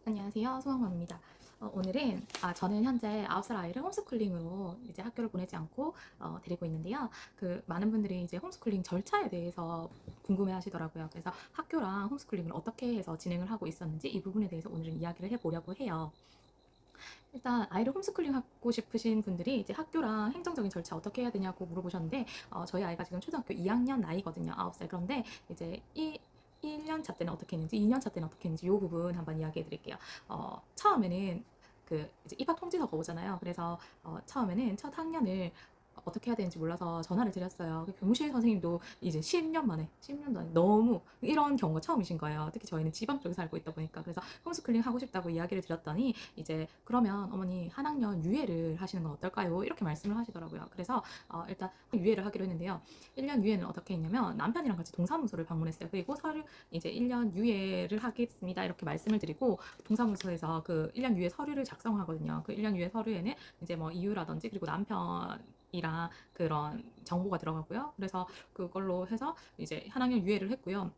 안녕하세요. 소망맘입니다. 오늘은 저는 현재 9살 아이를 홈스쿨링으로 이제 학교를 보내지 않고 데리고 있는데요. 많은 분들이 이제 홈스쿨링 절차에 대해서 궁금해 하시더라고요. 그래서 학교랑 홈스쿨링을 어떻게 해서 진행을 하고 있었는지 이 부분에 대해서 오늘은 이야기를 해보려고 해요. 일단 아이를 홈스쿨링 하고 싶으신 분들이 이제 학교랑 행정적인 절차 어떻게 해야 되냐고 물어보셨는데, 저희 아이가 지금 초등학교 2학년 나이거든요. 9살. 그런데 이제 1년 차 때는 어떻게 했는지, 2년 차 때는 어떻게 했는지 이 부분 한번 이야기해 드릴게요. 처음에는 이제 입학 통지서가 오잖아요. 그래서 처음에는 첫 학년을 어떻게 해야 되는지 몰라서 전화를 드렸어요. 교무실 선생님도 이제 10년 만에, 10년도 안에 너무 이런 경우가 처음이신 거예요. 특히 저희는 지방 쪽에 살고 있다 보니까. 그래서 홈스쿨링 하고 싶다고 이야기를 드렸더니, 이제 그러면 어머니 한 학년 유예를 하시는 건 어떨까요? 이렇게 말씀을 하시더라고요. 그래서 일단 유예를 하기로 했는데요. 1년 유예는 어떻게 했냐면 남편이랑 같이 동사무소를 방문했어요. 그리고 서류 이제 1년 유예를 하겠습니다. 이렇게 말씀을 드리고, 동사무소에서 그 1년 유예 서류를 작성하거든요. 그 1년 유예 서류에는 이제 뭐 이유라든지, 그리고 남편이랑 그런 정보가 들어가고요. 그래서 그걸로 해서 이제 한 학년 유예를 했고요.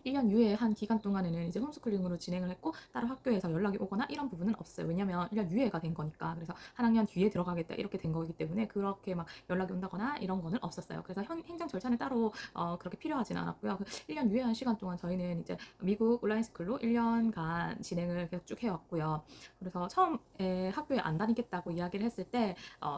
1년 유예한 기간 동안에는 이제 홈스쿨링으로 진행을 했고, 따로 학교에서 연락이 오거나 이런 부분은 없어요. 왜냐면 1년 유예가 된 거니까. 그래서 한 학년 뒤에 들어가겠다 이렇게 된 거기 때문에 그렇게 막 연락이 온다거나 이런 거는 없었어요. 그래서 행정 절차는 따로 그렇게 필요하진 않았고요. 1년 유예한 시간 동안 저희는 이제 미국 온라인 스쿨로 1년간 진행을 계속 쭉 해왔고요. 그래서 처음에 학교에 안 다니겠다고 이야기를 했을 때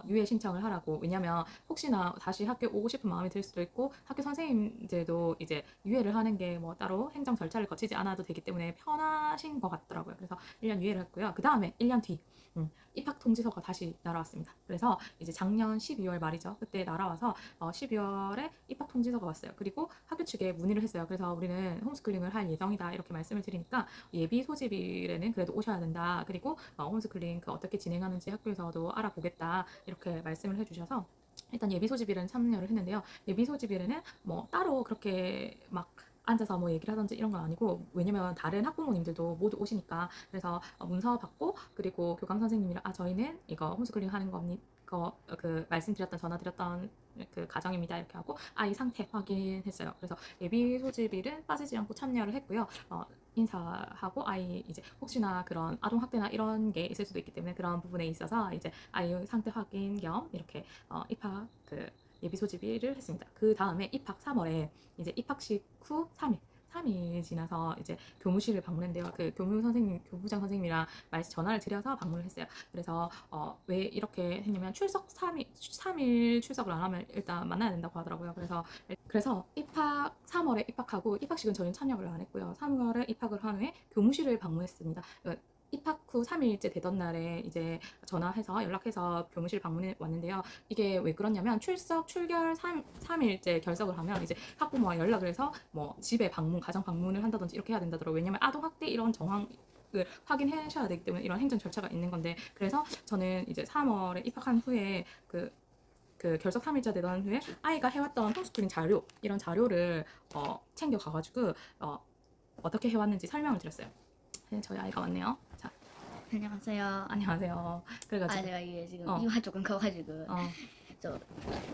유예 신청을 하라고. 왜냐면 혹시나 다시 학교에 오고 싶은 마음이 들 수도 있고, 학교 선생님들도 이제 유예를 하는 게 뭐 따로 행정 절차를 거치지 않아도 되기 때문에 편하신 것 같더라고요. 그래서 1년 유예를 했고요. 그 다음에 1년 뒤 입학 통지서가 다시 날아왔습니다. 그래서 이제 작년 12월 말이죠. 그때 날아와서 12월에 입학 통지서가 왔어요. 그리고 학교 측에 문의를 했어요. 그래서 우리는 홈스쿨링을 할 예정이다 이렇게 말씀을 드리니까, 예비 소집일에는 그래도 오셔야 된다. 그리고 홈스쿨링 어떻게 진행하는지 학교에서도 알아보겠다 이렇게 말씀을 해주셔서 일단 예비 소집일은 참여를 했는데요. 예비 소집일에는 뭐 따로 그렇게 막 앉아서 뭐 얘기를 하든지 이런 건 아니고, 왜냐면 다른 학부모님들도 모두 오시니까. 그래서 문서 받고, 그리고 교감 선생님이랑 저희는 이거 홈스쿨링 하는 겁니다. 말씀드렸던 전화 드렸던 그 가정입니다 이렇게 하고 아이 상태 확인했어요. 그래서 예비 소집일은 빠지지 않고 참여를 했고요. 인사하고 아이 이제 혹시나 그런 아동 학대나 이런 게 있을 수도 있기 때문에 그런 부분에 있어서 이제 아이 상태 확인 겸 이렇게 입학 예비 소집일을 했습니다. 그 다음에 입학 3월에 이제 입학식 후 3일 지나서 이제 교무실을 방문했는데요. 그 교부장 선생님이랑 전화를 드려서 방문을 했어요. 그래서 왜 이렇게 했냐면 출석 3일 출석을 안 하면 일단 만나야 된다고 하더라고요. 그래서 입학 3월에 입학하고, 입학식은 저희는 참여를 안 했고요. 3월에 입학을 한 후에 교무실을 방문했습니다. 입학 후 3일째 되던 날에 이제 전화해서 연락해서 교무실 방문해 왔는데요. 이게 왜 그러냐면 출결 3일째 결석을 하면 이제 학부모와 연락을 해서 뭐 집에 가정 방문을 한다든지 이렇게 해야 된다더라고요. 왜냐면 아동학대 이런 정황 을 확인하셔야 되기 때문에 이런 행정 절차가 있는 건데, 그래서 저는 이제 3월에 입학한 후에 결석 3일차 되던 후에 아이가 해왔던 홈스쿨링 자료, 이런 자료를 챙겨 가가지고 어떻게 해왔는지 설명을 드렸어요. 네, 저희 아이가 왔네요. 자, 안녕하세요. 안녕하세요. 그래가지고 제가 이게 지금 어, 이가 조금 커가지고 어, 저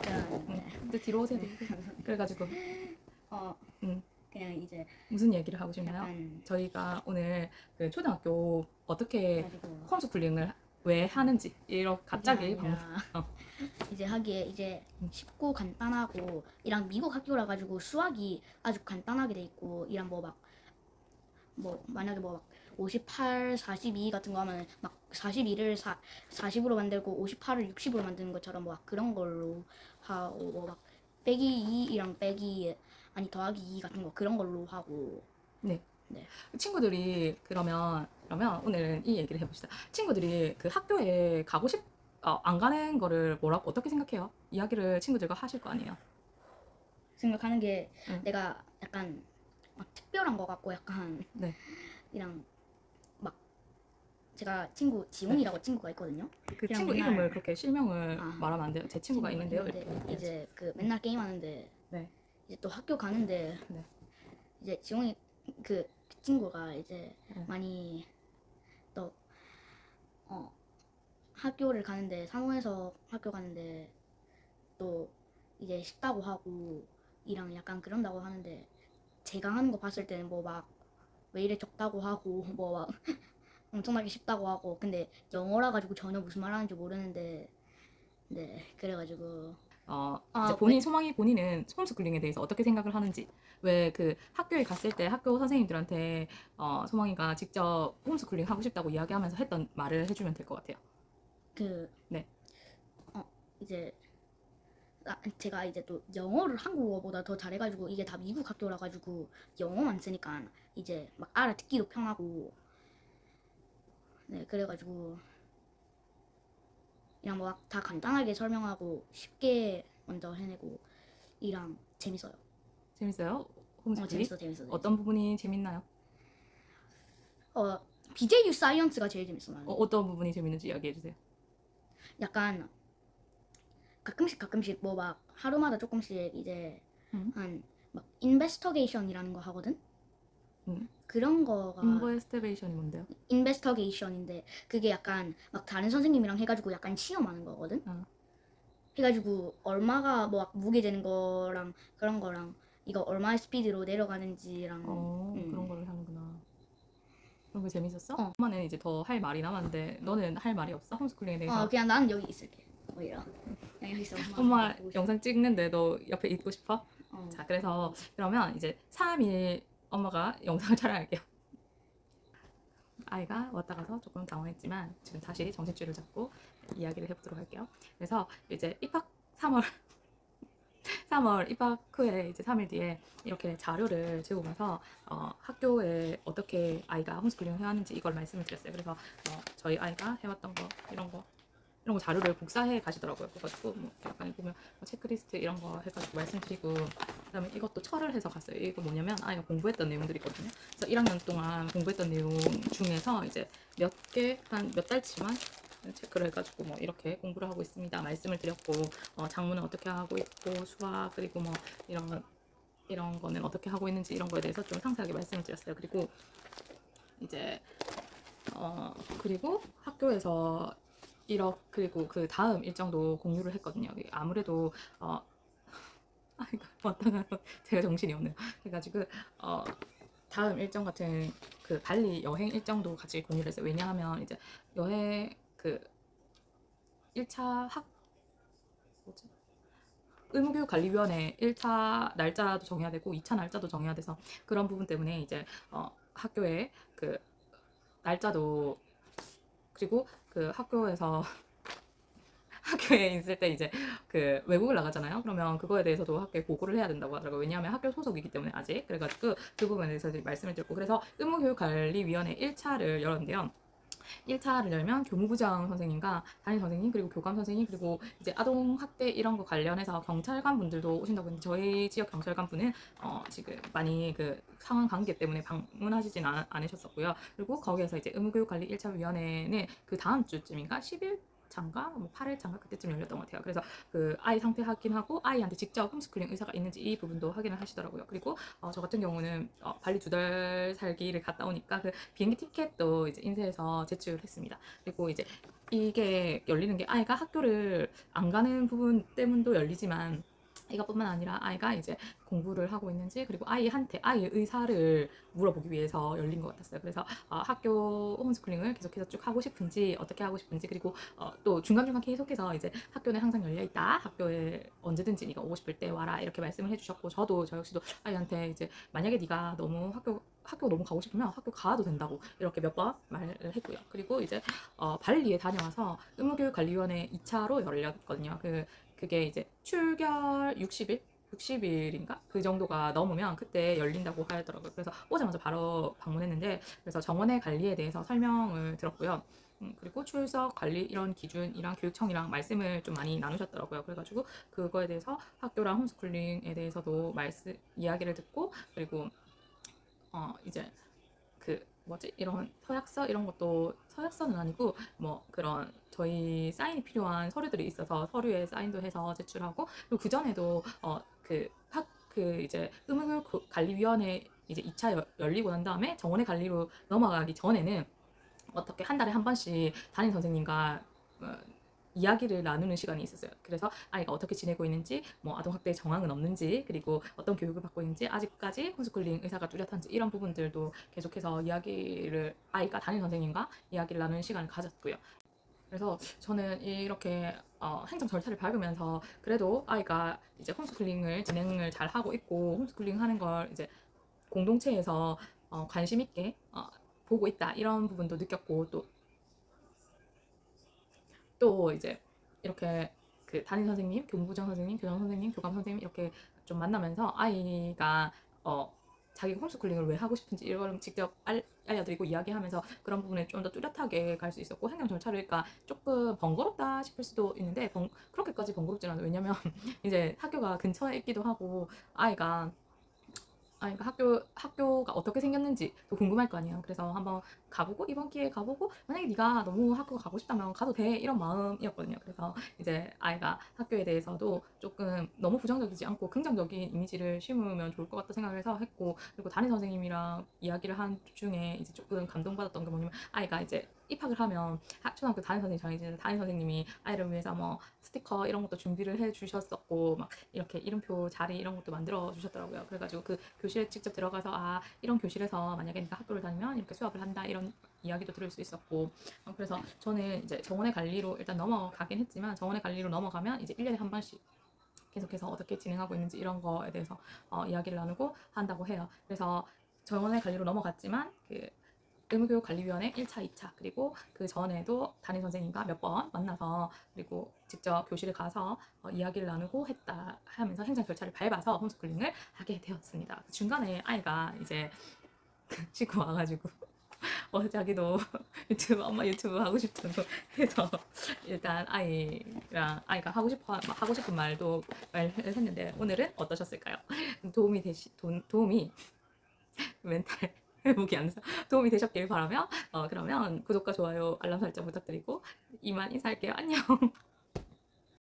그냥 근데 뒤로 오세요. 그래가지고 음, 그냥 이제 무슨 얘기를 하고 싶나요? 약간 저희가 오늘 그 초등학교 어떻게 가지고 홈스쿨링을 왜 하는지 이렇게 갑자기 그게 아니라 이제 하기에 이제 쉽고 간단하고 이랑 미국 학교라 가지고 수학이 아주 간단하게 돼 있고, 이랑 뭐 만약에 뭐 막 58, 42 같은 거 하면 막 42를 40으로 만들고 58을 60으로 만드는 것처럼 뭐 막 그런 걸로 하고, 뭐 막 빼기 2이랑 빼기 아니 더하기 2 같은 거 그런 걸로 하고. 네. 네. 친구들이 그러면 오늘은 이 얘기를 해봅시다. 친구들이 그 학교에 안 가는 거를 뭐라고 어떻게 생각해요? 이야기를 친구들과 하실 거 아니에요? 생각하는 게 응. 내가 약간 막 특별한 거 같고, 약간 네. 이랑 막 제가 친구 지훈이라고 친구가 있거든요. 그 그냥 친구 맨날 이름을 그렇게 실명을 아, 말하면 안 돼요. 제 친구가 있는데요. 이렇게 얘기해야지. 이제 그 맨날 게임하는데 네. 이제 또 학교 가는데 네. 이제 지훈이 그 친구가 이제 네. 많이 또 학교를 가는데, 산호에서 학교 가는데 또 이제 쉽다고 하고 이랑 약간 그런다고 하는데, 제가 하는 거 봤을 때는 뭐 막 왜 이래 적다고 하고 뭐 막 엄청나게 쉽다고 하고 근데 영어라 가지고 전혀 무슨 말 하는지 모르는데 네 그래가지고 이제 본인 소망이 본인은 홈스쿨링에 대해서 어떻게 생각을 하는지 왜 그 학교에 갔을 때 학교 선생님들한테 소망이가 직접 홈스쿨링 하고 싶다고 이야기하면서 했던 말을 해주면 될 것 같아요. 그 네. 이제 제가 이제 또 영어를 한국어보다 더 잘해가지고 이게 다 미국 학교라 가지고 영어만 쓰니까 이제 막 알아듣기도 편하고 네 그래가지고 그냥 뭐 다 간단하게 설명하고 쉽게 먼저 해내고 이랑 재밌어요. 재밌어요? 홈스쿨링? 재밌어. 어떤 부분이 재밌나요? BJU 사이언스가 제일 재밌어 나는. 어떤 부분이 재밌는지 이야기해 주세요. 약간 가끔씩 뭐 막 하루마다 조금씩 이제 한 막 인베스터게이션이라는 거 하거든. 그런 거가 인버스티게이션이 뭔데요? 인베스터게이션인데 그게 약간 막 다른 선생님이랑 해가지고 약간 시험하는 거거든. 해가지고 얼마가 뭐 무게 재는 거랑 그런 거랑 이거 얼마의 스피드로 내려가는지랑 그런 거를 하는구나. 그런 거 재밌었어? 엄마는 이제 더 할 말이 남았는데 너는 할 말이 없어? 홈스쿨링에 대해서? 그냥 나는 여기 있을게. 오히려 그냥 여기 있어. 엄마 영상 찍는데 너 옆에 있고 싶어? 자, 그래서 그러면 이제 3일 엄마가 영상을 촬영할게요. 아이가 왔다 가서 조금 당황했지만 지금 다시 정신줄을 잡고 이야기를 해보도록 할게요. 그래서 이제 입학 3월 입학 후에 이제 3일 뒤에 이렇게 자료를 들고 가서 학교에 어떻게 아이가 홈스쿨링을 해왔는지 이걸 말씀을 드렸어요. 그래서 저희 아이가 해왔던 거 이런 거 자료를 복사해 가시더라고요. 그래가지고 뭐 약간 보면 체크리스트 이런 거 해가지고 말씀드리고 그다음에 이것도 철을 해서 갔어요. 이거 뭐냐면 아이가 공부했던 내용들이 있거든요. 그래서 1학년 동안 공부했던 내용 중에서 이제 몇 개 한 몇 달치만 체크를 해가지고 뭐 이렇게 공부를 하고 있습니다. 말씀을 드렸고 작문은 어떻게 하고 있고 수학 그리고 뭐 이런 거는 어떻게 하고 있는지 이런 거에 대해서 좀 상세하게 말씀을 드렸어요. 그리고 이제 그리고 학교에서 그리고 그 다음 일정도 공유를 했거든요. 아무래도 아이가 왔다가 제가 정신이 없네요. 그래가지고 다음 일정 같은 그 발리 여행 일정도 같이 공유를 했어요. 왜냐하면 이제 여행 그 1차 의무교육관리위원회 1차 날짜도 정해야 되고 2차 날짜도 정해야 돼서 그런 부분 때문에 이제 학교에 그 날짜도 그리고 그 학교에서 학교에 있을 때 이제 그 외국을 나가잖아요. 그러면 그거에 대해서도 학교에 보고를 해야 된다고 하더라고요. 왜냐하면 학교 소속이기 때문에 아직. 그래가지고 그 부분에 대해서 말씀을 드렸고 그래서 의무교육관리위원회 1차를 열었는데요. 1차를 열면 교무부장 선생님과 담임 선생님 그리고 교감 선생님 그리고 이제 아동 학대 이런 거 관련해서 경찰관 분들도 오신다고 했는데 저희 지역 경찰관 분은 지금 많이 그 상황 관계 때문에 방문하시진 않으셨었고요. 그리고 거기에서 이제 의무교육관리 1차 위원회는 그 다음 주쯤인가 10일 차인가 뭐 8일 차인가 그때쯤 열렸던 것 같아요. 그래서 그 아이 상태 확인하고 아이한테 직접 홈스쿨링 의사가 있는지 이 부분도 확인을 하시더라고요. 그리고 저 같은 경우는 발리 2달 살기를 갔다 오니까 그 비행기 티켓도 이제 인쇄해서 제출을 했습니다. 그리고 이제 이게 열리는 게 아이가 학교를 안 가는 부분 때문도 열리지만 이것뿐만 아니라 아이가 이제 공부를 하고 있는지 그리고 아이한테 아이의 의사를 물어보기 위해서 열린 것 같았어요. 그래서 학교 홈스쿨링을 계속해서 쭉 하고 싶은지 어떻게 하고 싶은지 그리고 또 중간중간 계속해서 이제 학교는 항상 열려 있다. 학교에 언제든지 네가 오고 싶을 때 와라 이렇게 말씀을 해주셨고 저 역시도 아이한테 이제 만약에 네가 너무 학교 너무 가고 싶으면 학교 가도 된다고 이렇게 몇 번 말을 했고요. 그리고 이제 발리에 다녀와서 의무교육관리위원회 2차로 열렸거든요. 그게 이제 출결 60일인가? 그 정도가 넘으면 그때 열린다고 하더라고요. 그래서 오자마자 바로 방문했는데 그래서 정원의 관리에 대해서 설명을 들었고요. 그리고 출석 관리 이런 기준이랑 교육청이랑 말씀을 좀 많이 나누셨더라고요. 그래가지고 그거에 대해서 학교랑 홈스쿨링에 대해서도 이야기를 듣고 그리고 이제 그 뭐지 이런 서약서 이런 것도 서약서는 아니고 뭐 그런 저희 사인이 필요한 서류들이 있어서 서류에 사인도 해서 제출하고 그리고 그 전에도 그 이제 의무교육관리위원회 이제 2차 열리고 난 다음에 정원의 관리로 넘어가기 전에는 어떻게 한 달에 한 번씩 담임 선생님과 이야기를 나누는 시간이 있었어요. 그래서 아이가 어떻게 지내고 있는지, 뭐 아동학대 정황은 없는지, 그리고 어떤 교육을 받고 있는지, 아직까지 홈스쿨링 의사가 뚜렷한지 이런 부분들도 계속해서 이야기를 아이가 담임 선생님과 이야기를 나누는 시간을 가졌고요. 그래서 저는 이렇게 행정 절차를 밟으면서 그래도 아이가 이제 홈스쿨링을 진행을 잘 하고 있고 홈스쿨링 하는 걸 이제 공동체에서 관심 있게 보고 있다 이런 부분도 느꼈고 또 이제 이렇게 그 담임 선생님, 교무부장 선생님, 교장 선생님, 교감 선생님 이렇게 좀 만나면서 아이가 자기 홈스쿨링을 왜 하고 싶은지 이걸 직접 알려드리고 이야기하면서 그런 부분에 좀 더 뚜렷하게 갈 수 있었고 행정 절차를 그러니까 조금 번거롭다 싶을 수도 있는데 그렇게까지 번거롭지는 않아요. 왜냐면 이제 학교가 근처에 있기도 하고 아이가 학교가 어떻게 생겼는지 또 궁금할 거 아니에요. 그래서 한번 가보고 이번 기회에 가보고 만약에 네가 너무 학교 가고 싶다면 가도 돼 이런 마음이었거든요. 그래서 이제 아이가 학교에 대해서도 조금 너무 부정적이지 않고 긍정적인 이미지를 심으면 좋을 것 같다 생각을 해서 했고 그리고 담임 선생님이랑 이야기를 한 중에 이제 조금 감동받았던 게 뭐냐면 아이가 이제 입학을 하면 초등학교 담임 선생님이랑 담임 선생님이 아이를 위해서 뭐 스티커 이런 것도 준비를 해 주셨었고 막 이렇게 이름표 자리 이런 것도 만들어 주셨더라고요. 그래가지고 그 교실에 직접 들어가서 이런 교실에서 만약에 네가 학교를 다니면 이렇게 수업을 한다 이런 이야기도 들을 수 있었고 그래서 저는 이제 정원의 관리로 일단 넘어가긴 했지만 정원의 관리로 넘어가면 이제 1년에 한 번씩 계속해서 어떻게 진행하고 있는지 이런 거에 대해서 이야기를 나누고 한다고 해요. 그래서 정원의 관리로 넘어갔지만 그 의무교육관리위원회 1차, 2차 그리고 그 전에도 담임 선생님과 몇 번 만나서 그리고 직접 교실에 가서 이야기를 나누고 했다 하면서 행정 절차를 밟아서 홈스쿨링을 하게 되었습니다. 중간에 아이가 이제 씻고 와가지고 자기도 유튜브 엄마 유튜브 하고 싶다고 해서 일단 아이가 하고 싶은 말도 말했는데 오늘은 어떠셨을까요? 도움이 멘탈 회복이 안 돼서 도움이 되셨길 바라며 그러면 구독과 좋아요 알람 설정 부탁드리고 이만 인사할게요. 안녕.